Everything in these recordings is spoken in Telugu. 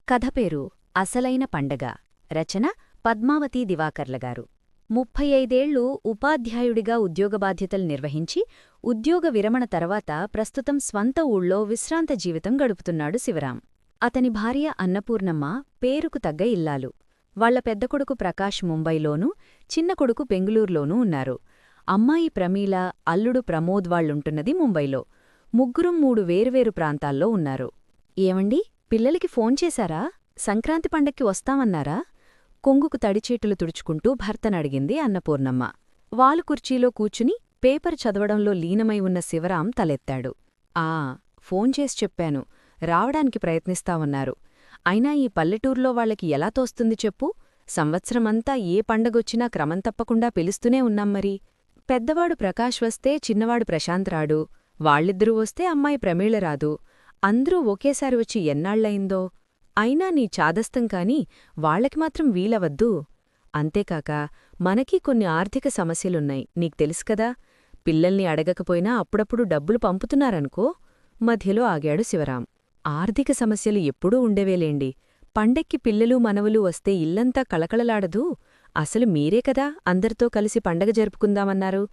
కథ పేరు అసలైన పండగ. రచన పద్మావతి దివాకర్లగారు. 35 ఉపాధ్యాయుడిగా ఉద్యోగ బాధ్యతలు నిర్వహించి ఉద్యోగ విరమణ తర్వాత ప్రస్తుతం స్వంత ఊళ్ళో విశ్రాంత జీవితం గడుపుతున్నాడు శివరాం. అతని భార్య అన్నపూర్ణమ్మ పేరుకు తగ్గ ఇల్లాలు. వాళ్ల పెద్ద కొడుకు ప్రకాష్ ముంబైలోనూ, చిన్న కొడుకు బెంగుళూరులోనూ ఉన్నారు. అమ్మాయి ప్రమీల, అల్లుడు ప్రమోద్ వాళ్లుంటున్నది ముంబైలో. ముగ్గురం 3 వేర్వేరు ప్రాంతాల్లో ఉన్నారు. ఏవండి, పిల్లలకి ఫోన్ చేశారా? సంక్రాంతి పండక్కి వస్తామన్నారా? కొంగుకు తడిచేటులు తుడుచుకుంటూ భర్తనడిగింది అన్నపూర్ణమ్మ. వాలు కుర్చీలో కూర్చుని పేపర్ చదవడంలో లీనమై ఉన్న శివరాం తలెత్తాడు. ఫోన్ చేసి చెప్పాను, రావడానికి ప్రయత్నిస్తామన్నారు. అయినా ఈ పల్లెటూర్లో వాళ్లకి ఎలా తోస్తుంది చెప్పు? సంవత్సరమంతా ఏ పండగొచ్చినా క్రమం తప్పకుండా పిలుస్తూనే ఉన్నాం మరి. పెద్దవాడు ప్రకాష్ వస్తే చిన్నవాడు ప్రశాంత్ రాడు, వాళ్ళిద్దరూ వస్తే అమ్మాయి ప్రమీళ రాదు. అందరూ ఒకేసారి వచ్చి ఎన్నాళ్లయిందో. అయినా నీ చాదస్తం కాని వాళ్లకి మాత్రం వీలవద్దు. అంతేకాక మనకీ కొన్ని ఆర్థిక సమస్యలున్నాయి, నీకు తెలుసుకదా. పిల్లల్ని అడగకపోయినా అప్పుడప్పుడు డబ్బులు పంపుతున్నారనుకో. మధ్యలో ఆగాడు శివరాం. ఆర్థిక సమస్యలు ఎప్పుడూ ఉండేవేలేండి. పండక్కి పిల్లలు మనవలు వస్తే ఇల్లంతా కళకళలాడదు. అసలు మీరే కదా అందరితో కలిసి పండగ జరుపుకుందామన్నారు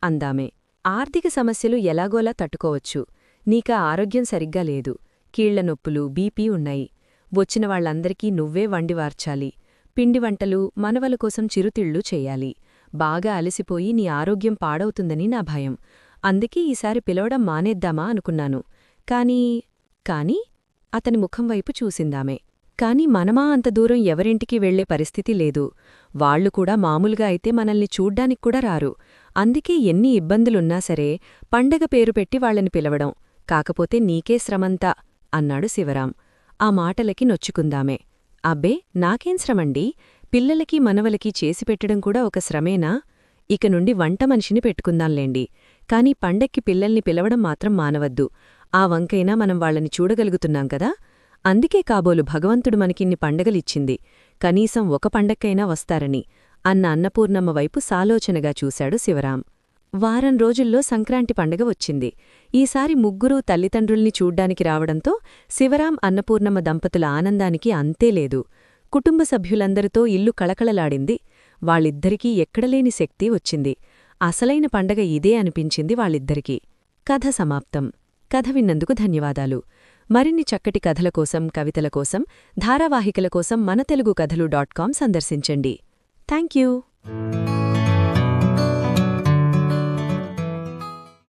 అందామే. ఆర్థిక సమస్యలు ఎలాగోలా తట్టుకోవచ్చు. నీకా ఆరోగ్యం సరిగ్గా లేదు. కీళ్ల నొప్పులు, బీపీ ఉన్నాయి. వచ్చిన వాళ్లందరికీ నువ్వే వండివార్చాలి. పిండివంటలు, మనవల కోసం చిరుతిళ్ళు చెయ్యాలి. బాగా అలసిపోయి నీ ఆరోగ్యం పాడవుతుందని నా భయం. అందుకే ఈసారి పిలవడం మానేద్దామా అనుకున్నాను. కానీ అతని ముఖం వైపు చూసిందామే. కాని మనమా అంత దూరం ఎవరింటికి వెళ్లే పరిస్థితి లేదు. వాళ్లు కూడా మామూలుగా అయితే మనల్ని చూడ్డానిక్కూడా రారు. అందుకే ఎన్ని ఇబ్బందులున్నా సరే పండగ పేరు పెట్టి వాళ్లని పిలవడం. కాకపోతే నీకే శ్రమంతా అన్నాడు శివరాం. ఆ మాటలకి నొచ్చుకుందామే. అబ్బే, నాకేం శ్రమండి? పిల్లలకి మనవలకి చేసిపెట్టడం కూడా ఒక శ్రమేనా? ఇక నుండి వంట మనిషిని పెట్టుకుందాంలేండి. కాని పండక్కి పిల్లల్ని పిలవడం మాత్రం మానవద్దు. ఆ వంకైనా మనం వాళ్లని చూడగలుగుతున్నాం కదా. అందుకే కాబోలు భగవంతుడు మనకిన్ని పండగలిచ్చింది. కనీసం ఒక పండక్కైనా వస్తారని అన్న అన్నపూర్ణమ్మ వైపు సాలోచనగా చూశాడు శివరాం. వారం రోజుల్లో సంక్రాంతి పండగ వచ్చింది. ఈసారి ముగ్గురూ తల్లిదండ్రుల్ని చూడ్డానికి రావడంతో శివరాం, అన్నపూర్ణమ్మ దంపతుల ఆనందానికి అంతేలేదు. కుటుంబ సభ్యులందరితో ఇల్లు కళకళలాడింది. వాళ్ళిద్దరికీ ఎక్కడలేని శక్తి వచ్చింది. అసలైన పండగ ఇదే అనిపించింది వాళ్ళిద్దరికీ. కథ సమాప్తం. కథ విన్నందుకు ధన్యవాదాలు. మరిన్ని చక్కటి కథల కోసం, కవితల కోసం, ధారావాహికల కోసం మన తెలుగు కథలు.com సందర్శించండి. థాంక్యూ.